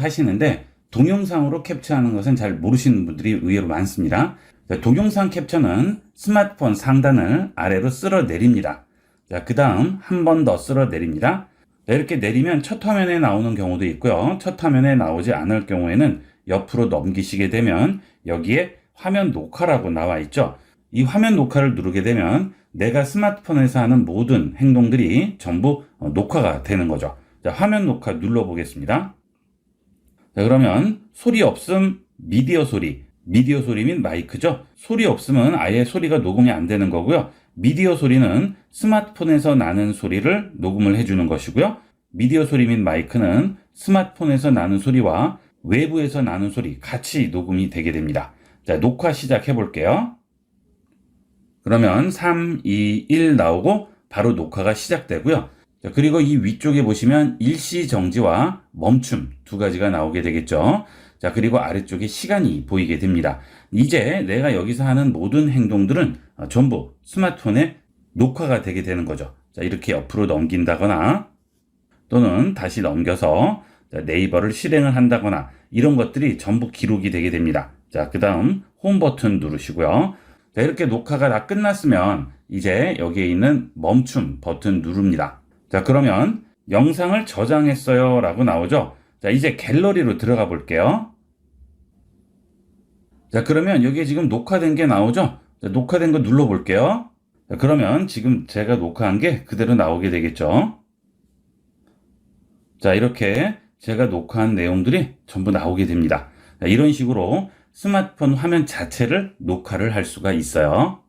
하시는데 동영상으로 캡처하는 것은 잘 모르시는 분들이 의외로 많습니다. 자, 동영상 캡처는 스마트폰 상단을 아래로 쓸어 내립니다. 자, 그 다음 한 번 더 쓸어 내립니다. 자, 이렇게 내리면 첫 화면에 나오는 경우도 있고요. 첫 화면에 나오지 않을 경우에는 옆으로 넘기시게 되면 여기에 화면 녹화라고 나와 있죠. 이 화면 녹화를 누르게 되면 내가 스마트폰에서 하는 모든 행동들이 전부 녹화가 되는 거죠. 자, 화면 녹화 눌러보겠습니다. 자, 그러면 소리 없음 미디어 소리. 미디어 소리 및 마이크죠. 소리 없으면 아예 소리가 녹음이 안 되는 거고요. 미디어 소리는 스마트폰에서 나는 소리를 녹음을 해주는 것이고요. 미디어 소리 및 마이크는 스마트폰에서 나는 소리와 외부에서 나는 소리 같이 녹음이 되게 됩니다. 자, 녹화 시작해 볼게요. 그러면 3, 2, 1 나오고 바로 녹화가 시작되고요. 자, 그리고 이 위쪽에 보시면 일시 정지와 멈춤 두 가지가 나오게 되겠죠. 자, 그리고 아래쪽에 시간이 보이게 됩니다. 이제 내가 여기서 하는 모든 행동들은 전부 스마트폰에 녹화가 되게 되는 거죠. 자, 이렇게 옆으로 넘긴다거나 또는 다시 넘겨서 네이버를 실행을 한다거나 이런 것들이 전부 기록이 되게 됩니다. 자, 그 다음 홈 버튼 누르시고요. 자, 이렇게 녹화가 다 끝났으면 이제 여기에 있는 멈춤 버튼 누릅니다. 자, 그러면 영상을 저장했어요 라고 나오죠. 자, 이제 갤러리로 들어가 볼게요. 자, 그러면 여기에 지금 녹화된 게 나오죠. 자, 녹화된 거 눌러 볼게요. 자, 그러면 지금 제가 녹화한 게 그대로 나오게 되겠죠. 자, 이렇게 제가 녹화한 내용들이 전부 나오게 됩니다. 자, 이런 식으로 스마트폰 화면 자체를 녹화를 할 수가 있어요.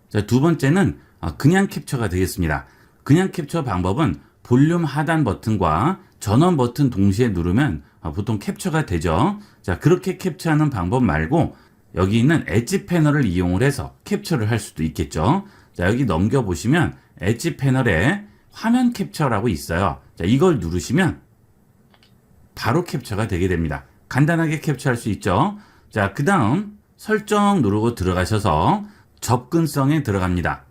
자, 두 번째는 그냥 캡처가 되겠습니다. 그냥 capture 방법은 볼륨 하단 버튼과 전원 버튼 동시에 누르면 보통 캡처가 되죠. 자, 그렇게 캡처하는 방법 말고 여기 있는 엣지 패널을 이용을 해서 캡처를 할 수도 있겠죠. 자, 여기 넘겨보시면 엣지 패널에 화면 캡처라고 있어요. 자, 이걸 누르시면 바로 캡처가 되게 됩니다. 간단하게 캡처할 수 있죠. 자, 그 다음 설정 누르고 들어가셔서 접근성에 들어갑니다.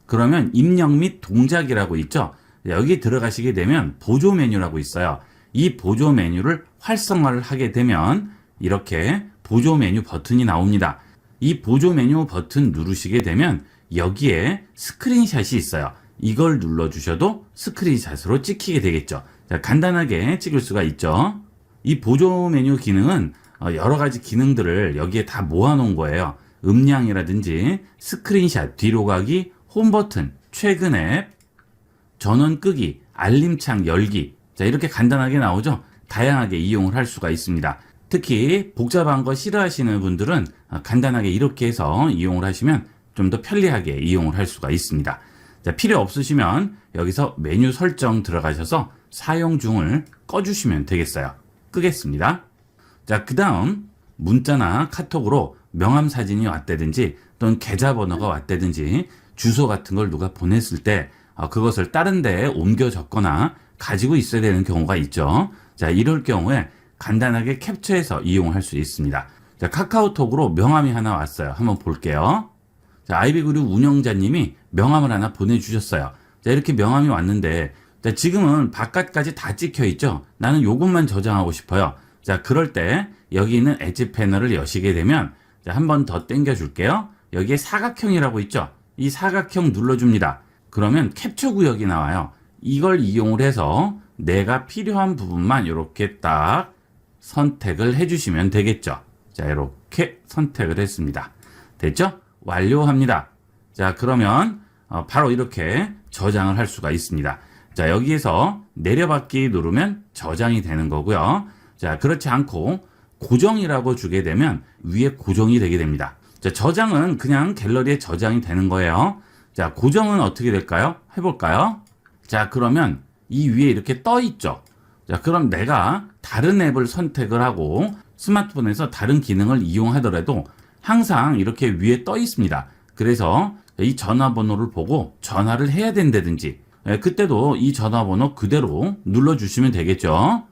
그러면 입력 및 동작이라고 있죠. 여기 들어가시게 되면 보조 메뉴라고 있어요. 이 보조 메뉴를 활성화를 하게 되면 이렇게 보조 메뉴 버튼이 나옵니다. 이 보조 메뉴 버튼 누르시게 되면 여기에 스크린샷이 있어요. 이걸 눌러주셔도 스크린샷으로 찍히게 되겠죠. 자, 간단하게 찍을 수가 있죠. 이 보조 메뉴 기능은 여러 가지 기능들을 여기에 다 모아놓은 거예요. 음량이라든지 스크린샷, 뒤로 가기, 홈 버튼, 최근 앱, 전원 끄기, 알림창 열기. 자, 이렇게 간단하게 나오죠. 다양하게 이용을 할 수가 있습니다. 특히 복잡한 거 싫어하시는 분들은 간단하게 이렇게 해서 이용을 하시면 좀 더 편리하게 이용을 할 수가 있습니다. 자, 필요 없으시면 여기서 메뉴 설정 들어가셔서 사용 중을 꺼주시면 되겠어요. 끄겠습니다. 자, 그 다음 문자나 카톡으로 명함 사진이 왔다든지 또는 계좌번호가 왔다든지 주소 같은 걸 누가 보냈을 때 그것을 다른 데에 옮겨 적거나 가지고 있어야 되는 경우가 있죠. 자, 이럴 경우에 간단하게 캡처해서 이용할 수 있습니다. 자, 카카오톡으로 명함이 하나 왔어요. 한번 볼게요. 자, 아이비그룹 운영자님이 명함을 하나 보내주셨어요. 자, 이렇게 명함이 왔는데 자, 지금은 바깥까지 다 찍혀 있죠. 나는 요것만 저장하고 싶어요. 자, 그럴 때 여기 있는 엣지 패널을 여시게 되면 자, 한 번 더 당겨 줄게요. 여기에 사각형이라고 있죠. 이 사각형 눌러줍니다. 그러면 캡처 구역이 나와요. 이걸 이용을 해서 내가 필요한 부분만 이렇게 딱 선택을 해주시면 되겠죠. 자, 이렇게 선택을 했습니다. 됐죠? 완료합니다. 자, 그러면 바로 이렇게 저장을 할 수가 있습니다. 자, 여기에서 내려받기 누르면 저장이 되는 거고요. 자, 그렇지 않고 고정이라고 주게 되면 위에 고정이 되게 됩니다. 자, 저장은 그냥 갤러리에 저장이 되는 거예요. 자, 고정은 어떻게 될까요? 해볼까요? 자, 그러면 이 위에 이렇게 떠 있죠. 자, 그럼 내가 다른 앱을 선택을 하고 스마트폰에서 다른 기능을 이용하더라도 항상 이렇게 위에 떠 있습니다. 그래서 이 전화번호를 보고 전화를 해야 된다든지 그때도 이 전화번호 그대로 눌러주시면 되겠죠.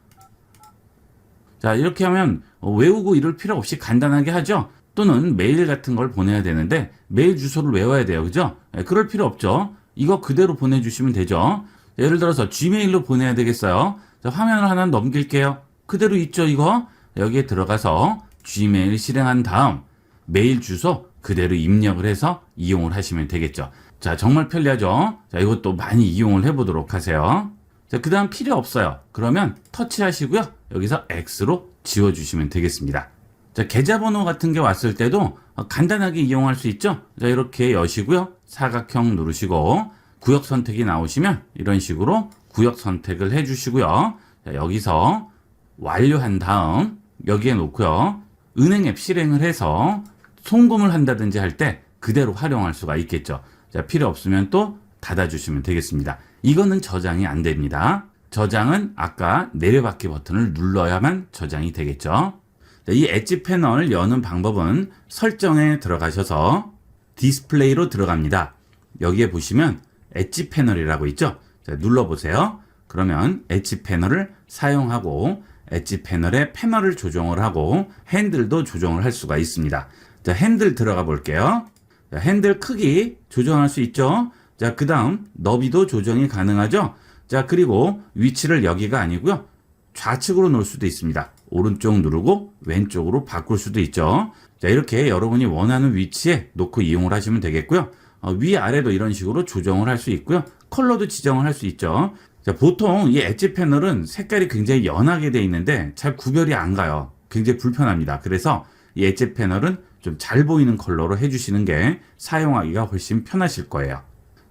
자, 이렇게 하면 외우고 이럴 필요 없이 간단하게 하죠. 또는 메일 같은 걸 보내야 되는데 메일 주소를 외워야 돼요. 그죠? 그럴 필요 없죠. 이거 그대로 보내주시면 되죠. 예를 들어서 지메일로 보내야 되겠어요. 자, 화면을 하나 넘길게요. 그대로 있죠, 이거? 여기에 들어가서 Gmail 실행한 다음 메일 주소 그대로 입력을 해서 이용을 하시면 되겠죠. 자, 정말 편리하죠? 자, 이것도 많이 이용을 해보도록 하세요. 자, 그 다음 필요 없어요. 그러면 터치하시고요. 여기서 X로 지워주시면 되겠습니다. 자, 계좌번호 같은 게 왔을 때도 간단하게 이용할 수 있죠? 자, 이렇게 여시고요. 사각형 누르시고 구역 선택이 나오시면 이런 식으로 구역 선택을 해주시고요. 자, 여기서 완료한 다음 여기에 놓고요. 은행 앱 실행을 해서 송금을 한다든지 할 때 그대로 활용할 수가 있겠죠. 자, 필요 없으면 또 닫아주시면 되겠습니다. 이거는 저장이 안 됩니다. 저장은 아까 내려받기 버튼을 눌러야만 저장이 되겠죠. 자, 이 엣지 패널 여는 방법은 설정에 들어가셔서 디스플레이로 들어갑니다. 여기에 보시면 엣지 패널이라고 있죠. 자, 눌러보세요. 그러면 엣지 패널을 사용하고 엣지 패널에 패널을 조정을 하고 핸들도 조정을 할 수가 있습니다. 자, 핸들 들어가 볼게요. 자, 핸들 크기 조정할 수 있죠. 자, 그 다음 너비도 조정이 가능하죠. 자, 그리고 위치를 여기가 아니고요. 좌측으로 놓을 수도 있습니다. 오른쪽 누르고 왼쪽으로 바꿀 수도 있죠. 자, 이렇게 여러분이 원하는 위치에 놓고 이용을 하시면 되겠고요. 위아래도 이런 식으로 조정을 할 수 있고요. 컬러도 지정을 할 수 있죠. 자, 보통 이 엣지 패널은 색깔이 굉장히 연하게 되어 있는데 잘 구별이 안 가요. 굉장히 불편합니다. 그래서 이 엣지 패널은 좀 잘 보이는 컬러로 해주시는 게 사용하기가 훨씬 편하실 거예요.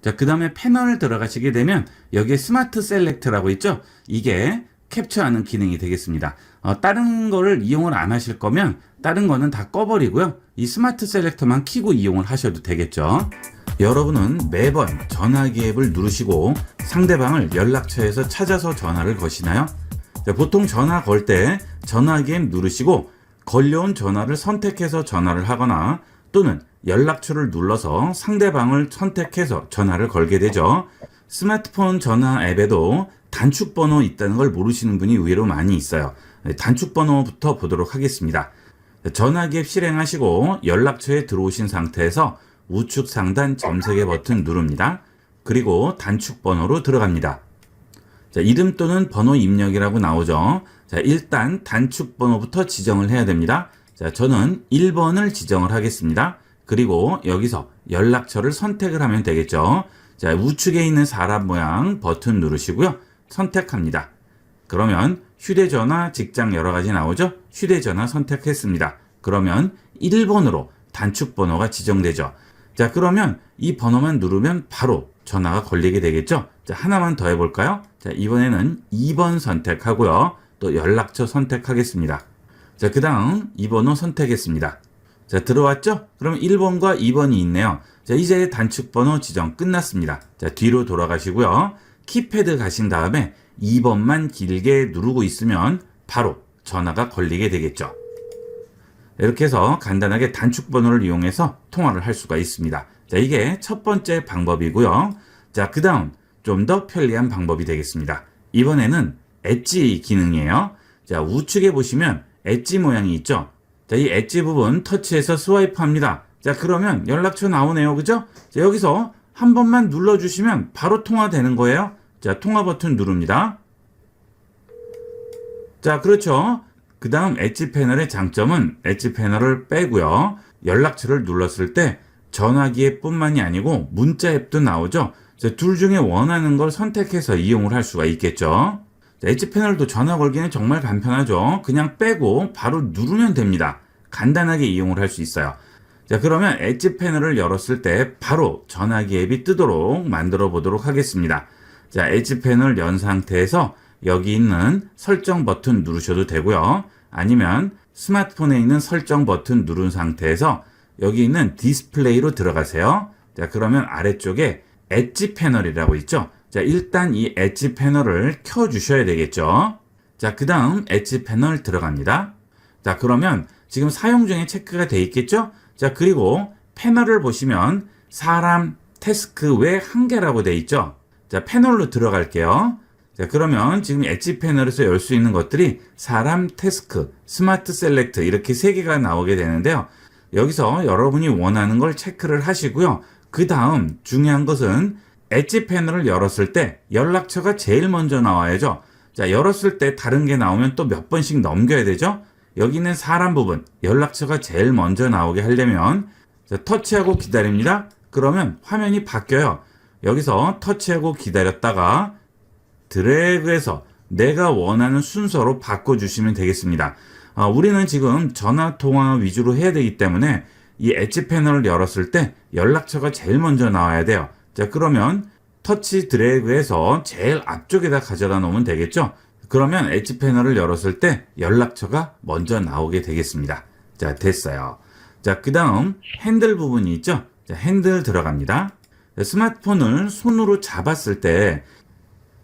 자, 그 다음에 패널 들어가시게 되면 여기에 스마트 셀렉트라고 있죠. 이게 캡처하는 기능이 되겠습니다. 다른 거를 이용을 안 하실 거면 다른 거는 다 꺼버리고요. 이 스마트 셀렉터만 켜고 이용을 하셔도 되겠죠. 여러분은 매번 전화기 앱을 누르시고 상대방을 연락처에서 찾아서 전화를 거시나요? 자, 보통 전화 걸 때 전화기 앱 누르시고 걸려온 전화를 선택해서 전화를 하거나 또는 연락처를 눌러서 상대방을 선택해서 전화를 걸게 되죠. 스마트폰 전화 앱에도 단축번호 있다는 걸 모르시는 분이 의외로 많이 있어요. 단축번호부터 보도록 하겠습니다. 전화기 앱 실행하시고 연락처에 들어오신 상태에서 우측 상단 점색의 버튼 누릅니다. 그리고 단축번호로 들어갑니다. 자, 이름 또는 번호 입력이라고 나오죠. 자, 일단 단축번호부터 지정을 해야 됩니다. 자, 저는 1번을 지정을 하겠습니다. 그리고 여기서 연락처를 선택을 하면 되겠죠. 자, 우측에 있는 사람 모양 버튼 누르시고요. 선택합니다. 그러면 휴대전화, 직장 여러 가지 나오죠? 휴대전화 선택했습니다. 그러면 1번으로 단축번호가 지정되죠. 자, 그러면 이 번호만 누르면 바로 전화가 걸리게 되겠죠? 자, 하나만 더 해볼까요? 자, 이번에는 2번 선택하고요. 또 연락처 선택하겠습니다. 자, 그 다음 2번호 선택했습니다. 자, 들어왔죠? 그럼 1번과 2번이 있네요. 자, 이제 단축번호 지정 끝났습니다. 자, 뒤로 돌아가시고요. 키패드 가신 다음에 2번만 길게 누르고 있으면 바로 전화가 걸리게 되겠죠. 이렇게 해서 간단하게 단축번호를 이용해서 통화를 할 수가 있습니다. 자, 이게 첫 번째 방법이고요. 자, 그 다음 좀 더 편리한 방법이 되겠습니다. 이번에는 엣지 기능이에요. 자, 우측에 보시면 엣지 모양이 있죠. 자, 이 엣지 부분 터치해서 스와이프 합니다. 자, 그러면 연락처 나오네요. 그죠? 자, 여기서 한 번만 눌러주시면 바로 통화되는 거예요. 자, 통화 버튼 누릅니다. 자, 그렇죠. 그 다음 엣지 패널의 장점은 엣지 패널을 빼고요. 연락처를 눌렀을 때 전화기 앱뿐만이 아니고 문자 앱도 나오죠. 자, 둘 중에 원하는 걸 선택해서 이용을 할 수가 있겠죠. 자, 엣지 패널도 전화 걸기는 정말 간편하죠. 그냥 빼고 바로 누르면 됩니다. 간단하게 이용을 할 수 있어요. 자, 그러면 엣지 패널을 열었을 때 바로 전화기 앱이 뜨도록 만들어 보도록 하겠습니다. 자, 엣지 패널 연 상태에서 여기 있는 설정 버튼 누르셔도 되고요. 아니면 스마트폰에 있는 설정 버튼 누른 상태에서 여기 있는 디스플레이로 들어가세요. 자, 그러면 아래쪽에 엣지 패널이라고 있죠. 자, 일단 이 엣지 패널을 켜 주셔야 되겠죠. 자, 그 다음 엣지 패널 들어갑니다. 자, 그러면 지금 사용 중에 체크가 돼 있겠죠. 자, 그리고 패널을 보시면 사람, 태스크 외 한 개라고 돼 있죠. 자, 패널로 들어갈게요. 자, 그러면 지금 엣지 패널에서 열 수 있는 것들이 사람, 태스크, 스마트 셀렉트 이렇게 세 개가 나오게 되는데요. 여기서 여러분이 원하는 걸 체크를 하시고요. 그 다음 중요한 것은 엣지 패널을 열었을 때 연락처가 제일 먼저 나와야죠. 자, 열었을 때 다른 게 나오면 또 몇 번씩 넘겨야 되죠? 여기 있는 사람 부분, 연락처가 제일 먼저 나오게 하려면 자, 터치하고 기다립니다. 그러면 화면이 바뀌어요. 여기서 터치하고 기다렸다가 드래그해서 내가 원하는 순서로 바꿔주시면 되겠습니다. 우리는 지금 전화통화 위주로 해야 되기 때문에 이 엣지 패널을 열었을 때 연락처가 제일 먼저 나와야 돼요. 자, 그러면 터치 드래그해서 제일 앞쪽에다 가져다 놓으면 되겠죠? 그러면 엣지 패널을 열었을 때 연락처가 먼저 나오게 되겠습니다. 자, 됐어요. 자, 그 다음 핸들 부분이 있죠? 자, 핸들 들어갑니다. 스마트폰을 손으로 잡았을 때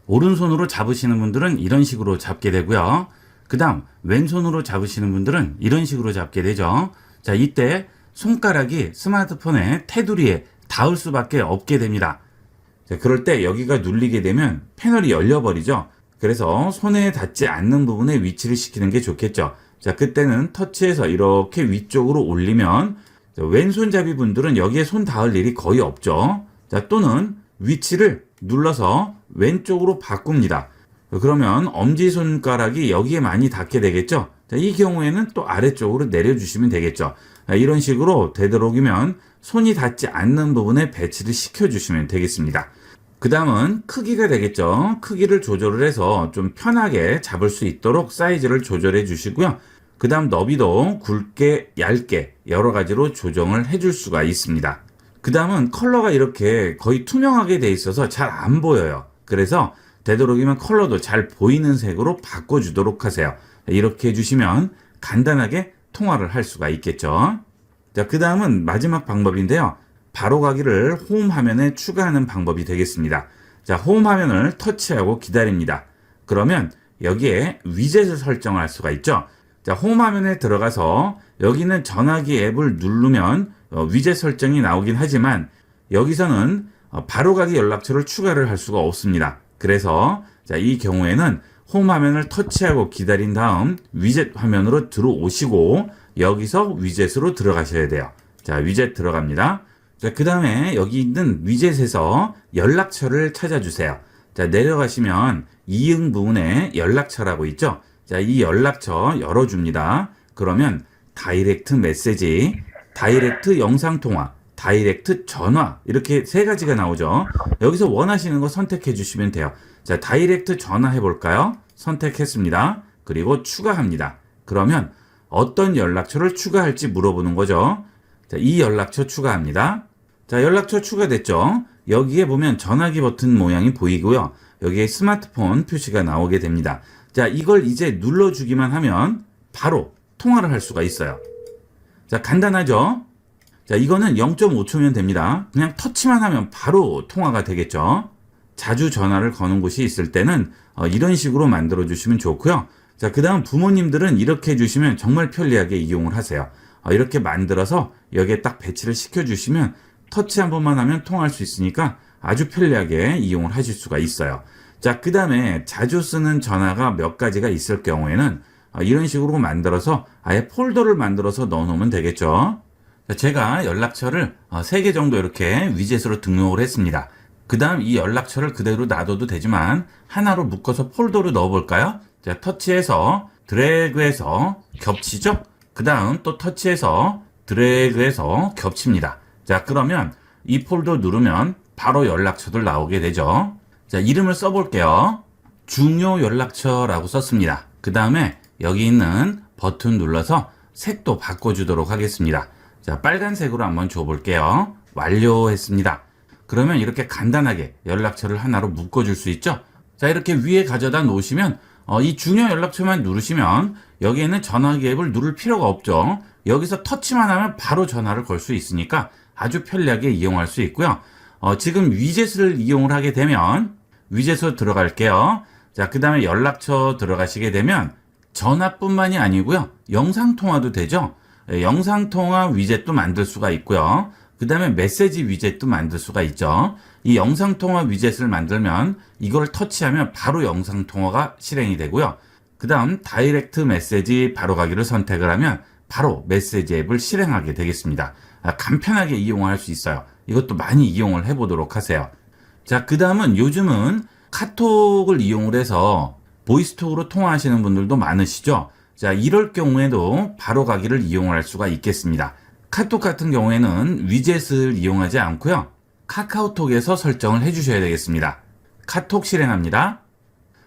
오른손으로 잡으시는 분들은 이런 식으로 잡게 되고요. 그 다음 왼손으로 잡으시는 분들은 이런 식으로 잡게 되죠. 자, 이때 손가락이 스마트폰의 테두리에 닿을 수밖에 없게 됩니다. 자, 그럴 때 여기가 눌리게 되면 패널이 열려버리죠. 그래서 손에 닿지 않는 부분에 위치를 시키는 게 좋겠죠. 자, 그때는 터치해서 이렇게 위쪽으로 올리면 왼손잡이 분들은 여기에 손 닿을 일이 거의 없죠. 자, 또는 위치를 눌러서 왼쪽으로 바꿉니다. 그러면 엄지손가락이 여기에 많이 닿게 되겠죠. 자, 이 경우에는 또 아래쪽으로 내려주시면 되겠죠. 자, 이런 식으로 되도록이면 손이 닿지 않는 부분에 배치를 시켜주시면 되겠습니다. 그 다음은 크기가 되겠죠. 크기를 조절을 해서 좀 편하게 잡을 수 있도록 사이즈를 조절해 주시고요. 그 다음 너비도 굵게 얇게 여러 가지로 조정을 해줄 수가 있습니다. 그 다음은 컬러가 이렇게 거의 투명하게 돼 있어서 잘 안 보여요. 그래서 되도록이면 컬러도 잘 보이는 색으로 바꿔주도록 하세요. 이렇게 해주시면 간단하게 통화를 할 수가 있겠죠. 자, 그 다음은 마지막 방법인데요. 바로가기를 홈 화면에 추가하는 방법이 되겠습니다. 자, 홈 화면을 터치하고 기다립니다. 그러면 여기에 위젯을 설정할 수가 있죠. 자, 홈 화면에 들어가서 여기 있는 전화기 앱을 누르면 위젯 설정이 나오긴 하지만 여기서는 바로가기 연락처를 추가를 할 수가 없습니다. 그래서 자, 이 경우에는 홈 화면을 터치하고 기다린 다음 위젯 화면으로 들어오시고 여기서 위젯으로 들어가셔야 돼요. 자, 위젯 들어갑니다. 자, 그 다음에 여기 있는 위젯에서 연락처를 찾아주세요. 자, 내려가시면 이응 부분에 연락처라고 있죠. 자, 이 연락처 열어줍니다. 그러면 다이렉트 메시지, 다이렉트 영상통화, 다이렉트 전화 이렇게 세 가지가 나오죠. 여기서 원하시는 거 선택해 주시면 돼요. 자, 다이렉트 전화 해볼까요? 선택했습니다. 그리고 추가합니다. 그러면 어떤 연락처를 추가할지 물어보는 거죠. 자, 이 연락처 추가합니다. 자, 연락처 추가됐죠. 여기에 보면 전화기 버튼 모양이 보이고요. 여기에 스마트폰 표시가 나오게 됩니다. 자, 이걸 이제 눌러주기만 하면 바로 통화를 할 수가 있어요. 자, 간단하죠? 자, 이거는 0.5초면 됩니다. 그냥 터치만 하면 바로 통화가 되겠죠. 자주 전화를 거는 곳이 있을 때는 이런 식으로 만들어 주시면 좋고요. 자, 그 다음 부모님들은 이렇게 해주시면 정말 편리하게 이용을 하세요. 이렇게 만들어서 여기에 딱 배치를 시켜주시면 터치 한 번만 하면 통화할 수 있으니까 아주 편리하게 이용을 하실 수가 있어요. 자, 그 다음에 자주 쓰는 전화가 몇 가지가 있을 경우에는 이런 식으로 만들어서 아예 폴더를 만들어서 넣어놓으면 되겠죠. 자, 제가 연락처를 3개 정도 이렇게 위젯으로 등록을 했습니다. 그 다음 이 연락처를 그대로 놔둬도 되지만 하나로 묶어서 폴더로 넣어볼까요? 자, 터치해서 드래그해서 겹치죠? 그 다음 또 터치해서 드래그해서 겹칩니다. 자, 그러면 이 폴더 누르면 바로 연락처들 나오게 되죠. 자, 이름을 써볼게요. 중요 연락처라고 썼습니다. 그 다음에 여기 있는 버튼 눌러서 색도 바꿔주도록 하겠습니다. 자, 빨간색으로 한번 줘볼게요. 완료했습니다. 그러면 이렇게 간단하게 연락처를 하나로 묶어줄 수 있죠. 자, 이렇게 위에 가져다 놓으시면 이 중요 연락처만 누르시면 여기에는 전화기 앱을 누를 필요가 없죠. 여기서 터치만 하면 바로 전화를 걸 수 있으니까 아주 편리하게 이용할 수 있고요. 지금 위젯을 이용을 하게 되면 위젯으로 들어갈게요. 자, 그 다음에 연락처 들어가시게 되면 전화뿐만이 아니고요. 영상통화도 되죠. 영상통화 위젯도 만들 수가 있고요. 그 다음에 메시지 위젯도 만들 수가 있죠. 이 영상통화 위젯을 만들면 이걸 터치하면 바로 영상통화가 실행이 되고요. 그 다음 다이렉트 메시지 바로가기를 선택을 하면 바로 메시지 앱을 실행하게 되겠습니다. 간편하게 이용할 수 있어요. 이것도 많이 이용을 해보도록 하세요. 자, 그 다음은 요즘은 카톡을 이용을 해서 보이스톡으로 통화하시는 분들도 많으시죠? 자, 이럴 경우에도 바로 가기를 이용할 수가 있겠습니다. 카톡 같은 경우에는 위젯을 이용하지 않고요. 카카오톡에서 설정을 해주셔야 되겠습니다. 카톡 실행합니다.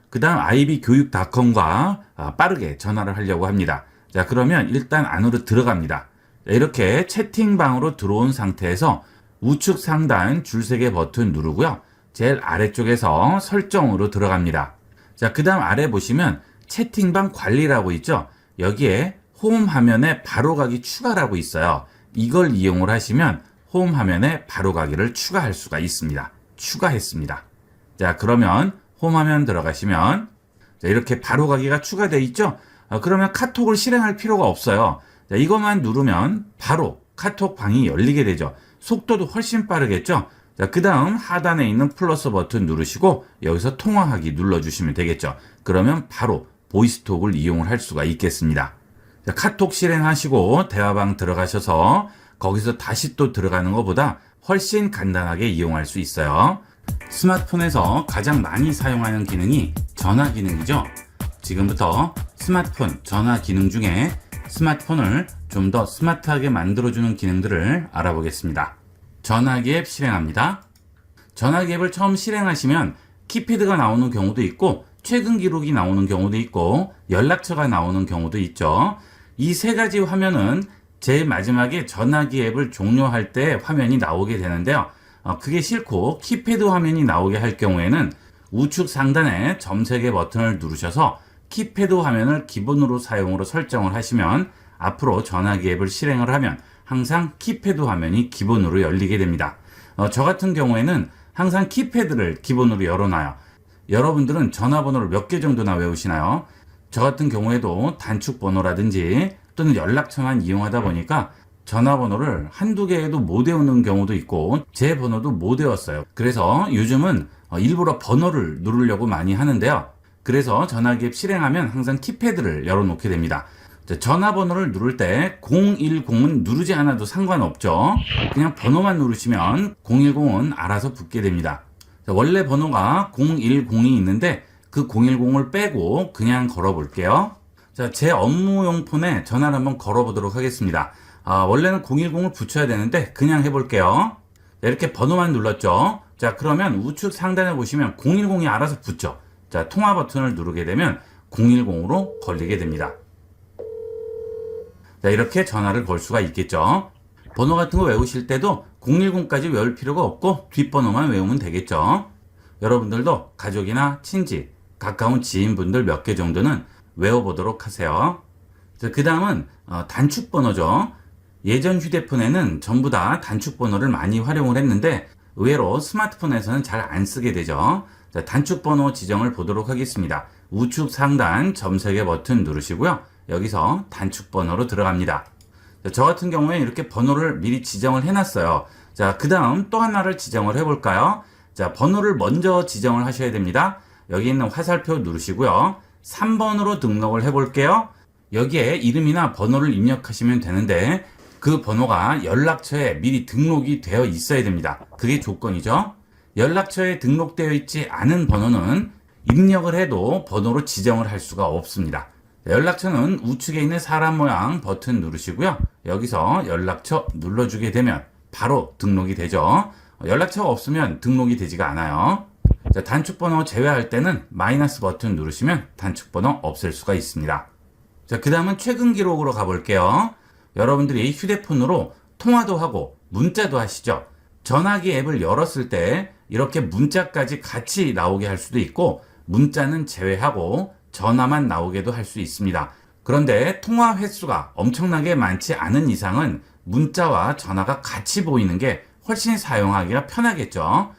그 다음 ib교육.com과 빠르게 전화를 하려고 합니다. 자, 그러면 일단 안으로 들어갑니다. 이렇게 채팅방으로 들어온 상태에서 우측 상단 줄세개 버튼 누르고요. 제일 아래쪽에서 설정으로 들어갑니다. 자, 그 다음 아래 보시면 채팅방 관리라고 있죠. 여기에 홈 화면에 바로 가기 추가라고 있어요. 이걸 이용을 하시면 홈 화면에 바로 가기를 추가할 수가 있습니다. 추가했습니다. 자, 그러면 홈 화면 들어가시면 자, 이렇게 바로 가기가 추가되어 있죠. 그러면 카톡을 실행할 필요가 없어요. 자, 이것만 누르면 바로 카톡 방이 열리게 되죠. 속도도 훨씬 빠르겠죠. 자, 그 다음 하단에 있는 플러스 버튼 누르시고 여기서 통화하기 눌러주시면 되겠죠. 그러면 바로 보이스톡을 이용을 할 수가 있겠습니다. 자, 카톡 실행하시고 대화방 들어가셔서 거기서 다시 또 들어가는 것보다 훨씬 간단하게 이용할 수 있어요. 스마트폰에서 가장 많이 사용하는 기능이 전화 기능이죠. 지금부터 스마트폰 전화 기능 중에 스마트폰을 좀 더 스마트하게 만들어주는 기능들을 알아보겠습니다. 전화기 앱 실행합니다. 전화기 앱을 처음 실행하시면 키패드가 나오는 경우도 있고 최근 기록이 나오는 경우도 있고 연락처가 나오는 경우도 있죠. 이 세 가지 화면은 제일 마지막에 전화기 앱을 종료할 때 화면이 나오게 되는데요. 그게 싫고 키패드 화면이 나오게 할 경우에는 우측 상단에 점 3개 버튼을 누르셔서 키패드 화면을 기본으로 사용으로 설정을 하시면 앞으로 전화기 앱을 실행을 하면 항상 키패드 화면이 기본으로 열리게 됩니다. 저 같은 경우에는 항상 키패드를 기본으로 열어놔요. 여러분들은 전화번호를 몇 개 정도나 외우시나요? 저 같은 경우에도 단축번호라든지 또는 연락처만 이용하다 보니까 전화번호를 한두 개도 못 외우는 경우도 있고 제 번호도 못 외웠어요. 그래서 요즘은 일부러 번호를 누르려고 많이 하는데요. 그래서 전화기 앱 실행하면 항상 키패드를 열어놓게 됩니다. 전화번호를 누를 때 010은 누르지 않아도 상관없죠. 그냥 번호만 누르시면 010은 알아서 붙게 됩니다. 원래 번호가 010이 있는데 그 010을 빼고 그냥 걸어 볼게요. 자, 제 업무용 폰에 전화를 한번 걸어 보도록 하겠습니다. 원래는 010을 붙여야 되는데 그냥 해볼게요. 이렇게 번호만 눌렀죠. 자, 그러면 우측 상단에 보시면 010이 알아서 붙죠. 자, 통화 버튼을 누르게 되면 010으로 걸리게 됩니다. 자, 이렇게 전화를 걸 수가 있겠죠. 번호 같은 거 외우실 때도 010까지 외울 필요가 없고 뒷번호만 외우면 되겠죠. 여러분들도 가족이나 친지, 가까운 지인분들 몇 개 정도는 외워보도록 하세요. 그 다음은 단축번호죠. 예전 휴대폰에는 전부 다 단축번호를 많이 활용을 했는데 의외로 스마트폰에서는 잘 안 쓰게 되죠. 자, 단축번호 지정을 보도록 하겠습니다. 우측 상단 점 3개 버튼 누르시고요. 여기서 단축번호로 들어갑니다. 자, 저 같은 경우에 이렇게 번호를 미리 지정을 해놨어요. 자, 그 다음 또 하나를 지정을 해볼까요? 자, 번호를 먼저 지정을 하셔야 됩니다. 여기 있는 화살표 누르시고요. 3번으로 등록을 해볼게요. 여기에 이름이나 번호를 입력하시면 되는데 그 번호가 연락처에 미리 등록이 되어 있어야 됩니다. 그게 조건이죠. 연락처에 등록되어 있지 않은 번호는 입력을 해도 번호로 지정을 할 수가 없습니다. 연락처는 우측에 있는 사람 모양 버튼 누르시고요. 여기서 연락처 눌러주게 되면 바로 등록이 되죠. 연락처가 없으면 등록이 되지가 않아요. 자, 단축번호 제외할 때는 마이너스 버튼 누르시면 단축번호 없앨 수가 있습니다. 자, 그 다음은 최근 기록으로 가볼게요. 여러분들이 휴대폰으로 통화도 하고 문자도 하시죠. 전화기 앱을 열었을 때 이렇게 문자까지 같이 나오게 할 수도 있고 문자는 제외하고 전화만 나오게도 할 수 있습니다. 그런데 통화 횟수가 엄청나게 많지 않은 이상은 문자와 전화가 같이 보이는 게 훨씬 사용하기가 편하겠죠.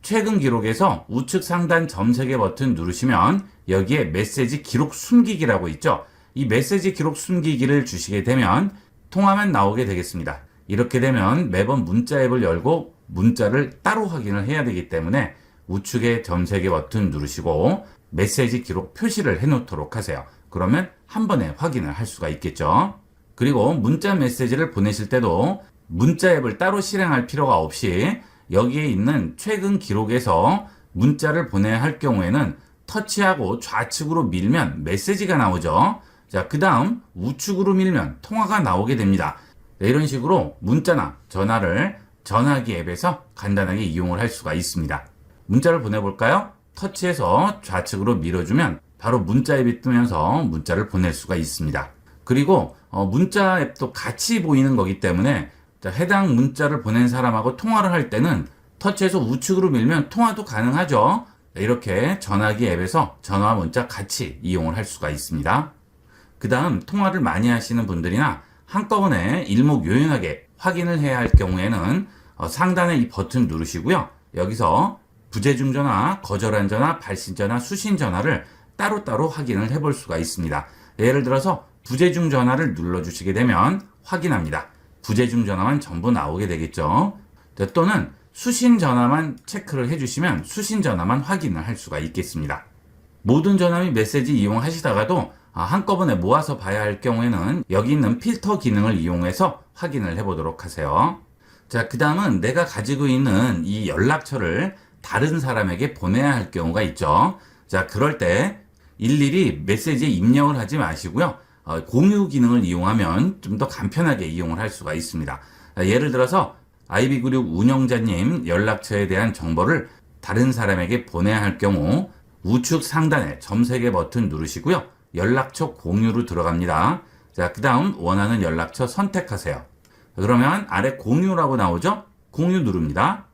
최근 기록에서 우측 상단 점 3개 버튼 누르시면 여기에 메시지 기록 숨기기라고 있죠. 이 메시지 기록 숨기기를 주시게 되면 통화만 나오게 되겠습니다. 이렇게 되면 매번 문자 앱을 열고 문자를 따로 확인을 해야 되기 때문에 우측에 점 3개 버튼 누르시고 메시지 기록 표시를 해놓도록 하세요. 그러면 한 번에 확인을 할 수가 있겠죠. 그리고 문자 메시지를 보내실 때도 문자 앱을 따로 실행할 필요가 없이 여기에 있는 최근 기록에서 문자를 보내야 할 경우에는 터치하고 좌측으로 밀면 메시지가 나오죠. 자, 그 다음 우측으로 밀면 통화가 나오게 됩니다. 네, 이런 식으로 문자나 전화를 전화기 앱에서 간단하게 이용을 할 수가 있습니다. 문자를 보내볼까요? 터치해서 좌측으로 밀어주면 바로 문자 앱이 뜨면서 문자를 보낼 수가 있습니다. 그리고 문자 앱도 같이 보이는 거기 때문에 해당 문자를 보낸 사람하고 통화를 할 때는 터치해서 우측으로 밀면 통화도 가능하죠. 이렇게 전화기 앱에서 전화와 문자 같이 이용을 할 수가 있습니다. 그 다음 통화를 많이 하시는 분들이나 한꺼번에 일목요연하게 확인을 해야 할 경우에는 상단에 이 버튼 누르시고요. 여기서 부재중 전화, 거절한 전화, 발신 전화, 수신 전화를 따로따로 확인을 해볼 수가 있습니다. 예를 들어서 부재중 전화를 눌러주시게 되면 확인합니다. 부재중 전화만 전부 나오게 되겠죠. 또는 수신 전화만 체크를 해주시면 수신 전화만 확인을 할 수가 있겠습니다. 모든 전화 및 메시지 이용하시다가도 한꺼번에 모아서 봐야 할 경우에는 여기 있는 필터 기능을 이용해서 확인을 해보도록 하세요. 자, 그 다음은 내가 가지고 있는 이 연락처를 다른 사람에게 보내야 할 경우가 있죠. 자, 그럴 때 일일이 메시지에 입력을 하지 마시고요. 공유 기능을 이용하면 좀 더 간편하게 이용을 할 수가 있습니다. 예를 들어서 아이비그룹 운영자님 연락처에 대한 정보를 다른 사람에게 보내야 할 경우 우측 상단에 점 3개 버튼 누르시고요. 연락처 공유로 들어갑니다. 자, 그 다음 원하는 연락처 선택하세요. 그러면 아래 공유라고 나오죠? 공유 누릅니다.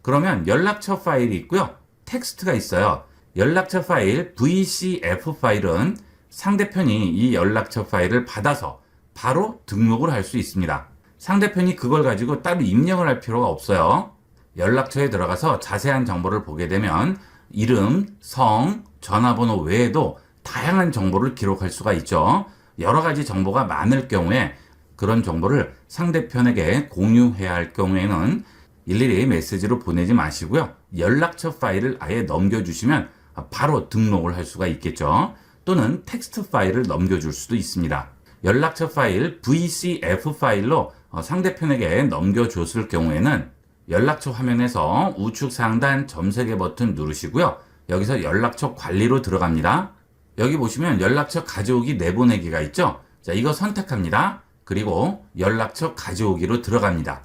그러면 연락처 파일이 있고요. 텍스트가 있어요. 연락처 파일 VCF 파일은 상대편이 이 연락처 파일을 받아서 바로 등록을 할 수 있습니다. 상대편이 그걸 가지고 따로 입력을 할 필요가 없어요. 연락처에 들어가서 자세한 정보를 보게 되면 이름, 성, 전화번호 외에도 다양한 정보를 기록할 수가 있죠. 여러 가지 정보가 많을 경우에 그런 정보를 상대편에게 공유해야 할 경우에는 일일이 메시지로 보내지 마시고요. 연락처 파일을 아예 넘겨주시면 바로 등록을 할 수가 있겠죠. 또는 텍스트 파일을 넘겨줄 수도 있습니다. 연락처 파일 VCF 파일로 상대편에게 넘겨줬을 경우에는 연락처 화면에서 우측 상단 점 3개 버튼 누르시고요. 여기서 연락처 관리로 들어갑니다. 여기 보시면 연락처 가져오기 내보내기가 있죠. 자, 이거 선택합니다. 그리고 연락처 가져오기로 들어갑니다.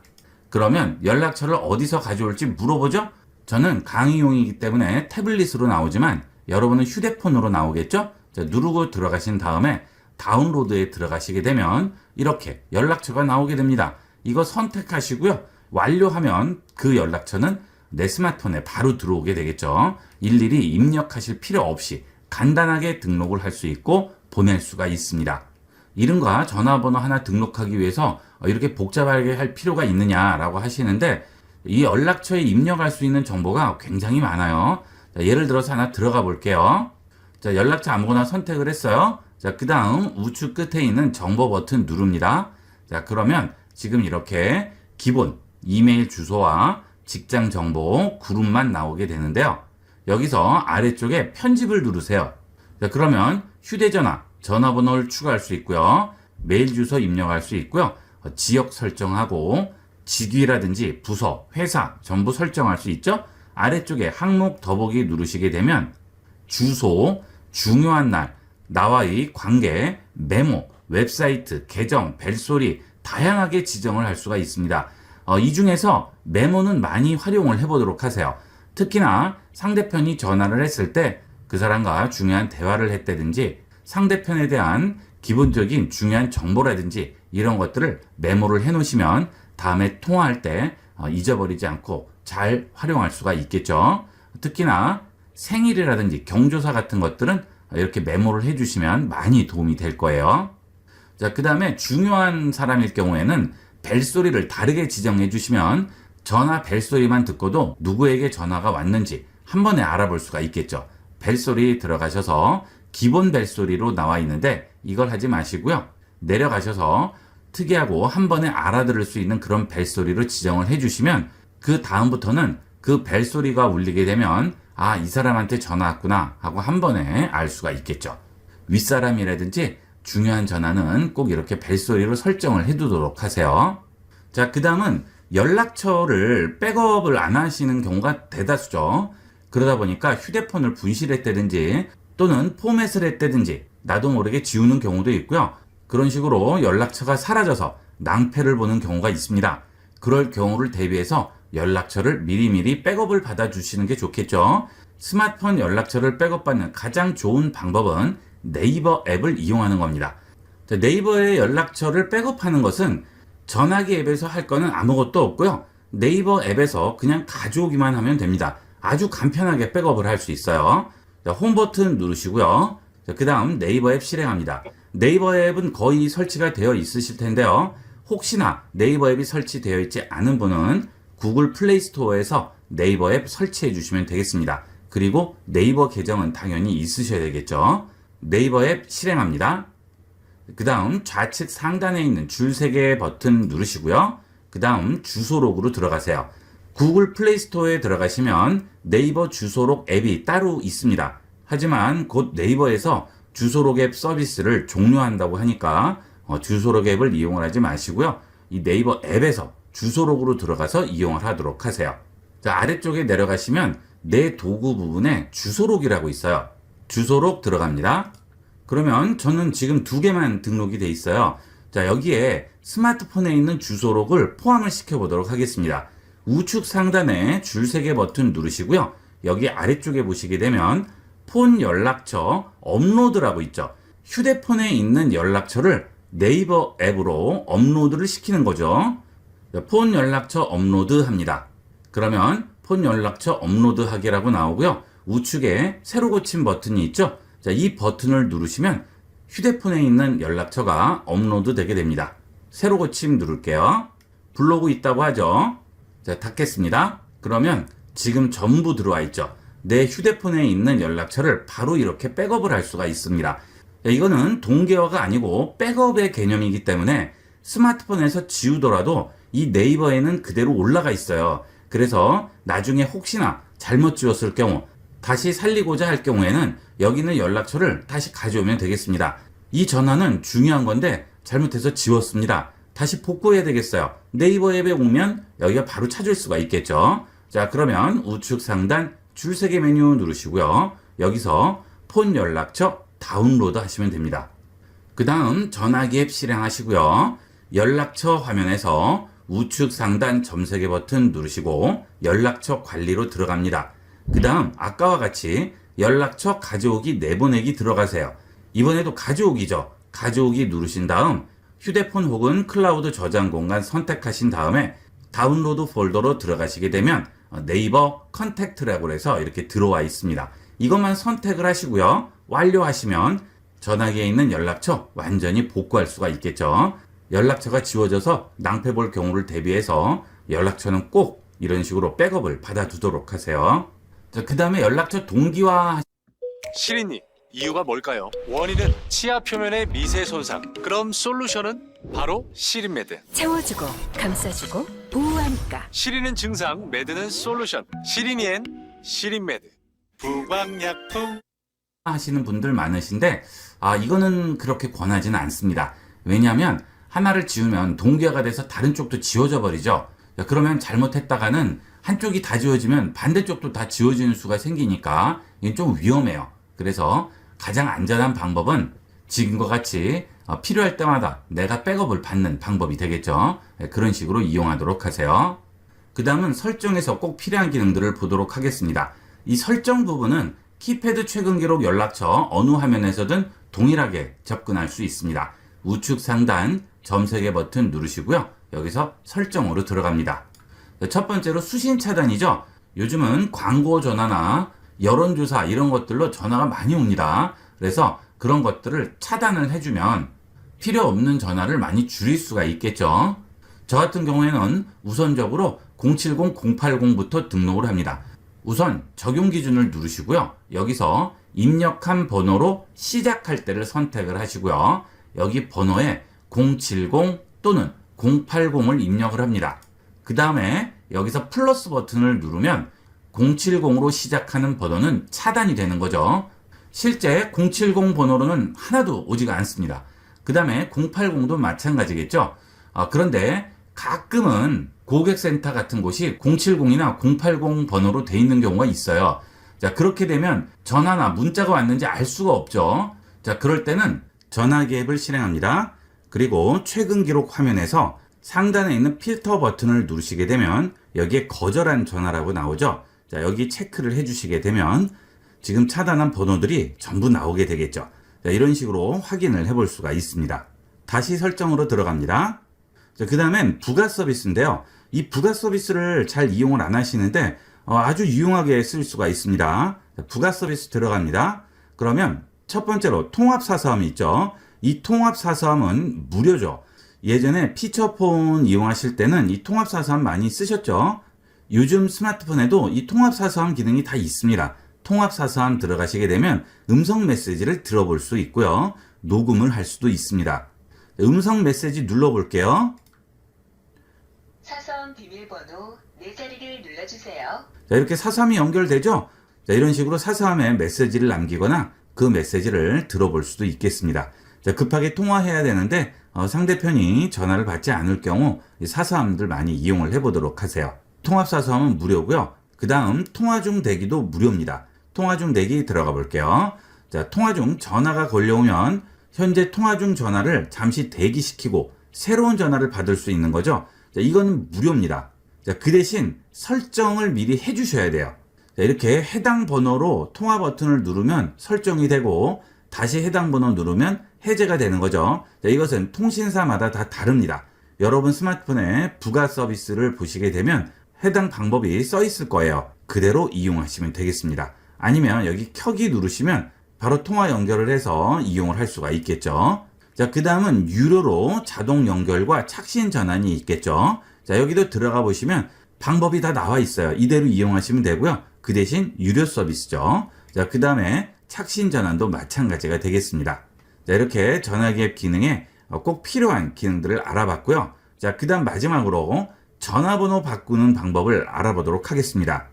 그러면 연락처를 어디서 가져올지 물어보죠? 저는 강의용이기 때문에 태블릿으로 나오지만 여러분은 휴대폰으로 나오겠죠? 자, 누르고 들어가신 다음에 다운로드에 들어가시게 되면 이렇게 연락처가 나오게 됩니다. 이거 선택하시고요. 완료하면 그 연락처는 내 스마트폰에 바로 들어오게 되겠죠. 일일이 입력하실 필요 없이 간단하게 등록을 할 수 있고 보낼 수가 있습니다. 이름과 전화번호 하나 등록하기 위해서 이렇게 복잡하게 할 필요가 있느냐라고 하시는데 이 연락처에 입력할 수 있는 정보가 굉장히 많아요. 자, 예를 들어서 하나 들어가 볼게요. 자, 연락처 아무거나 선택을 했어요. 자, 그 다음 우측 끝에 있는 정보 버튼 누릅니다. 자, 그러면 지금 이렇게 기본 이메일 주소와 직장 정보 그룹만 나오게 되는데요. 여기서 아래쪽에 편집을 누르세요. 자, 그러면 휴대전화, 전화번호를 추가할 수 있고요. 메일 주소 입력할 수 있고요. 지역 설정하고 직위라든지 부서, 회사 전부 설정할 수 있죠. 아래쪽에 항목 더보기 누르시게 되면 주소, 중요한 날, 나와의 관계, 메모, 웹사이트, 계정, 벨소리 다양하게 지정을 할 수가 있습니다. 이 중에서 메모는 많이 활용을 해보도록 하세요. 특히나 상대편이 전화를 했을 때 그 사람과 중요한 대화를 했다든지 상대편에 대한 기본적인 중요한 정보라든지 이런 것들을 메모를 해 놓으시면 다음에 통화할 때 잊어버리지 않고 잘 활용할 수가 있겠죠. 특히나 생일이라든지 경조사 같은 것들은 이렇게 메모를 해주시면 많이 도움이 될 거예요. 자, 그 다음에 중요한 사람일 경우에는 벨소리를 다르게 지정해 주시면 전화 벨소리만 듣고도 누구에게 전화가 왔는지 한 번에 알아볼 수가 있겠죠. 벨소리 들어가셔서 기본 벨소리로 나와 있는데 이걸 하지 마시고요. 내려가셔서 특이하고 한 번에 알아들을 수 있는 그런 벨소리로 지정을 해주시면 그 다음부터는 그 벨소리가 울리게 되면 아, 이 사람한테 전화 왔구나 하고 한 번에 알 수가 있겠죠. 윗사람이라든지 중요한 전화는 꼭 이렇게 벨소리로 설정을 해두도록 하세요. 자, 그 다음은 연락처를 백업을 안 하시는 경우가 대다수죠. 그러다 보니까 휴대폰을 분실했다든지 또는 포맷을 했다든지 나도 모르게 지우는 경우도 있고요. 그런 식으로 연락처가 사라져서 낭패를 보는 경우가 있습니다. 그럴 경우를 대비해서 연락처를 미리미리 백업을 받아주시는 게 좋겠죠. 스마트폰 연락처를 백업받는 가장 좋은 방법은 네이버 앱을 이용하는 겁니다. 네이버의 연락처를 백업하는 것은 전화기 앱에서 할 거는 아무것도 없고요. 네이버 앱에서 그냥 가져오기만 하면 됩니다. 아주 간편하게 백업을 할 수 있어요. 홈 버튼 누르시고요. 그 다음 네이버 앱 실행합니다. 네이버 앱은 거의 설치가 되어 있으실 텐데요. 혹시나 네이버 앱이 설치되어 있지 않은 분은 구글 플레이 스토어에서 네이버 앱 설치해 주시면 되겠습니다. 그리고 네이버 계정은 당연히 있으셔야 되겠죠. 네이버 앱 실행합니다. 그 다음 좌측 상단에 있는 줄 3개 버튼 누르시고요. 그 다음 주소록으로 들어가세요. 구글 플레이 스토어에 들어가시면 네이버 주소록 앱이 따로 있습니다. 하지만 곧 네이버에서 주소록 앱 서비스를 종료한다고 하니까 주소록 앱을 이용을 하지 마시고요. 이 네이버 앱에서 주소록으로 들어가서 이용을 하도록 하세요. 자, 아래쪽에 내려가시면 내 도구 부분에 주소록이라고 있어요. 주소록 들어갑니다. 그러면 저는 지금 2개만 등록이 돼 있어요. 자, 여기에 스마트폰에 있는 주소록을 포함을 시켜보도록 하겠습니다. 우측 상단에 줄 3개 버튼 누르시고요. 여기 아래쪽에 보시게 되면 폰 연락처 업로드라고 있죠. 휴대폰에 있는 연락처를 네이버 앱으로 업로드를 시키는 거죠. 폰 연락처 업로드 합니다. 그러면 폰 연락처 업로드 하기라고 나오고요. 우측에 새로 고침 버튼이 있죠. 자, 이 버튼을 누르시면 휴대폰에 있는 연락처가 업로드 되게 됩니다. 새로 고침 누를게요. 불러오고 있다고 하죠. 자, 닫겠습니다. 그러면 지금 전부 들어와 있죠. 내 휴대폰에 있는 연락처를 바로 이렇게 백업을 할 수가 있습니다. 자, 이거는 동기화가 아니고 백업의 개념이기 때문에 스마트폰에서 지우더라도 이 네이버에는 그대로 올라가 있어요. 그래서 나중에 혹시나 잘못 지웠을 경우 다시 살리고자 할 경우에는 여기 있는 연락처를 다시 가져오면 되겠습니다. 이 전화는 중요한 건데 잘못해서 지웠습니다. 다시 복구해야 되겠어요. 네이버 앱에 오면 여기가 바로 찾을 수가 있겠죠. 자, 그러면 우측 상단 줄 3개 메뉴 누르시고요. 여기서 폰 연락처 다운로드 하시면 됩니다. 그 다음 전화기 앱 실행하시고요. 연락처 화면에서 우측 상단 점 3개 버튼 누르시고 연락처 관리로 들어갑니다. 그 다음 아까와 같이 연락처 가져오기 내보내기 들어가세요. 이번에도 가져오기죠. 가져오기 누르신 다음 휴대폰 혹은 클라우드 저장 공간 선택하신 다음에 다운로드 폴더로 들어가시게 되면 네이버 컨택트라고 해서 이렇게 들어와 있습니다. 이것만 선택을 하시고요. 완료하시면 전화기에 있는 연락처 완전히 복구할 수가 있겠죠. 연락처가 지워져서 낭패 볼 경우를 대비해서 연락처는 꼭 이런 식으로 백업을 받아두도록 하세요. 자, 그 다음에 연락처 동기화. 시린님, 이유가 뭘까요? 원인은 치아 표면의 미세 손상. 그럼 솔루션은 바로 시린매드. 채워주고 감싸주고 보호하니까. 시린은 증상, 매드는 솔루션. 시린이엔 시린매드. 부광약품. 하시는 분들 많으신데 이거는 그렇게 권하지는 않습니다. 왜냐하면 하나를 지우면 동기화가 돼서 다른 쪽도 지워져 버리죠. 그러면 잘못했다가는 한쪽이 다 지워지면 반대쪽도 다 지워지는 수가 생기니까 이건 좀 위험해요. 그래서 가장 안전한 방법은 지금과 같이 필요할 때마다 내가 백업을 받는 방법이 되겠죠. 그런 식으로 이용하도록 하세요. 그 다음은 설정에서 꼭 필요한 기능들을 보도록 하겠습니다. 이 설정 부분은 키패드 최근 기록 연락처 어느 화면에서든 동일하게 접근할 수 있습니다. 우측 상단 점 3개 버튼 누르시고요. 여기서 설정으로 들어갑니다. 첫 번째로 수신 차단이죠. 요즘은 광고 전화나 여론조사 이런 것들로 전화가 많이 옵니다. 그래서 그런 것들을 차단을 해주면 필요 없는 전화를 많이 줄일 수가 있겠죠. 저 같은 경우에는 우선적으로 070-080부터 등록을 합니다. 우선 적용 기준을 누르시고요. 여기서 입력한 번호로 시작할 때를 선택을 하시고요. 여기 번호에 070 또는 080을 입력을 합니다. 그 다음에 여기서 플러스 버튼을 누르면 070으로 시작하는 번호는 차단이 되는 거죠. 실제 070 번호로는 하나도 오지가 않습니다. 그 다음에 080도 마찬가지겠죠. 그런데 가끔은 고객센터 같은 곳이 070이나 080 번호로 돼 있는 경우가 있어요. 자, 그렇게 되면 전화나 문자가 왔는지 알 수가 없죠. 자, 그럴 때는 전화기 앱을 실행합니다. 그리고 최근 기록 화면에서 상단에 있는 필터 버튼을 누르시게 되면 여기에 거절한 전화라고 나오죠. 자, 여기 체크를 해주시게 되면 지금 차단한 번호들이 전부 나오게 되겠죠. 자, 이런 식으로 확인을 해볼 수가 있습니다. 다시 설정으로 들어갑니다. 자, 그 다음엔 부가 서비스인데요. 이 부가 서비스를 잘 이용을 안 하시는데 아주 유용하게 쓸 수가 있습니다. 자, 부가 서비스 들어갑니다. 그러면 첫 번째로 통합 사서함이 있죠. 이 통합 사서함은 무료죠. 예전에 피처폰 이용하실 때는 이 통합 사서함 많이 쓰셨죠. 요즘 스마트폰에도 이 통합 사서함 기능이 다 있습니다. 통합 사서함 들어가시게 되면 음성 메시지를 들어볼 수 있고요. 녹음을 할 수도 있습니다. 음성 메시지 눌러볼게요. 사서함 비밀번호 4자리를 눌러주세요. 자, 이렇게 사서함이 연결되죠. 자, 이런 식으로 사서함에 메시지를 남기거나 그 메시지를 들어볼 수도 있겠습니다. 자, 급하게 통화해야 되는데 상대편이 전화를 받지 않을 경우 이 사서함들 많이 이용을 해보도록 하세요. 통합 사서함은 무료고요. 그 다음 통화 중 대기도 무료입니다. 통화 중 대기 들어가 볼게요. 자, 통화 중 전화가 걸려오면 현재 통화 중 전화를 잠시 대기시키고 새로운 전화를 받을 수 있는 거죠. 자, 이건 무료입니다. 자, 그 대신 설정을 미리 해주셔야 돼요. 자, 이렇게 해당 번호로 통화 버튼을 누르면 설정이 되고 다시 해당 번호 누르면 해제가 되는 거죠. 자, 이것은 통신사마다 다 다릅니다. 여러분 스마트폰에 부가 서비스를 보시게 되면 해당 방법이 써 있을 거예요. 그대로 이용하시면 되겠습니다. 아니면 여기 켜기 누르시면 바로 통화 연결을 해서 이용을 할 수가 있겠죠. 자, 그 다음은 유료로 자동 연결과 착신 전환이 있겠죠. 자, 여기도 들어가 보시면 방법이 다 나와 있어요. 이대로 이용하시면 되고요. 그 대신 유료 서비스죠. 자, 그 다음에 착신 전환도 마찬가지가 되겠습니다. 자, 이렇게 전화기 앱 기능에 꼭 필요한 기능들을 알아봤고요. 자, 그 다음 마지막으로 전화번호 바꾸는 방법을 알아보도록 하겠습니다.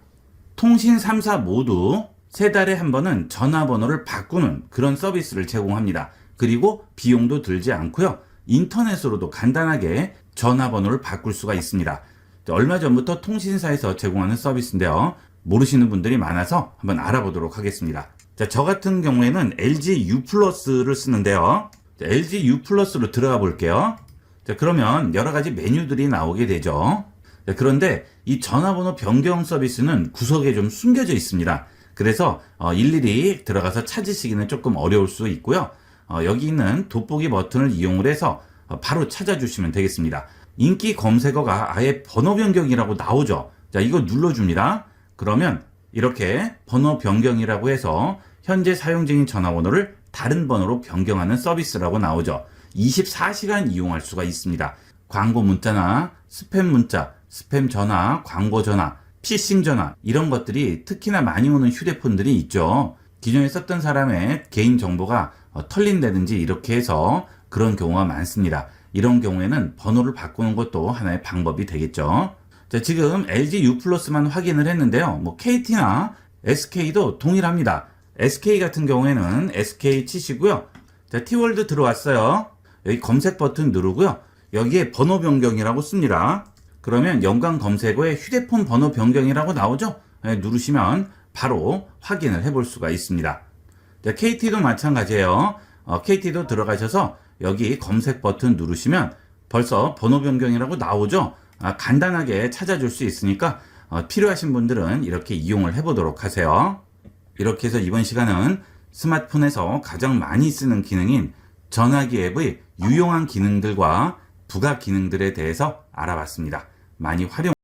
통신 3사 모두 3달에 한 번은 전화번호를 바꾸는 그런 서비스를 제공합니다. 그리고 비용도 들지 않고요. 인터넷으로도 간단하게 전화번호를 바꿀 수가 있습니다. 얼마 전부터 통신사에서 제공하는 서비스인데요. 모르시는 분들이 많아서 한번 알아보도록 하겠습니다. 자, 저 같은 경우에는 LG U+를 쓰는데요. 자, LG U+로 들어가 볼게요. 자, 그러면 여러 가지 메뉴들이 나오게 되죠. 자, 그런데 이 전화번호 변경 서비스는 구석에 좀 숨겨져 있습니다. 그래서 일일이 들어가서 찾으시기는 조금 어려울 수 있고요. 여기 있는 돋보기 버튼을 이용을 해서 바로 찾아주시면 되겠습니다. 인기 검색어가 아예 번호 변경이라고 나오죠. 자, 이거 눌러줍니다. 그러면 이렇게 번호 변경이라고 해서 현재 사용 중인 전화번호를 다른 번호로 변경하는 서비스라고 나오죠. 24시간 이용할 수가 있습니다. 광고 문자나 스팸 문자, 스팸 전화, 광고 전화, 피싱 전화 이런 것들이 특히나 많이 오는 휴대폰들이 있죠. 기존에 썼던 사람의 개인 정보가 털린다든지 이렇게 해서 그런 경우가 많습니다. 이런 경우에는 번호를 바꾸는 것도 하나의 방법이 되겠죠. 자, 지금 LG U+만 확인을 했는데요. KT나 SK도 동일합니다. SK 같은 경우에는 SK 치시고요. 자, T월드 들어왔어요. 여기 검색 버튼 누르고요. 여기에 번호 변경이라고 씁니다. 그러면 연관 검색어에 휴대폰 번호 변경이라고 나오죠? 네, 누르시면 바로 확인을 해볼 수가 있습니다. 자, KT도 마찬가지예요. KT도 들어가셔서 여기 검색 버튼 누르시면 벌써 번호 변경이라고 나오죠? 간단하게 찾아줄 수 있으니까 필요하신 분들은 이렇게 이용을 해보도록 하세요. 이렇게 해서 이번 시간은 스마트폰에서 가장 많이 쓰는 기능인 전화기 앱의 유용한 기능들과 부가 기능들에 대해서 알아봤습니다. 많이 활용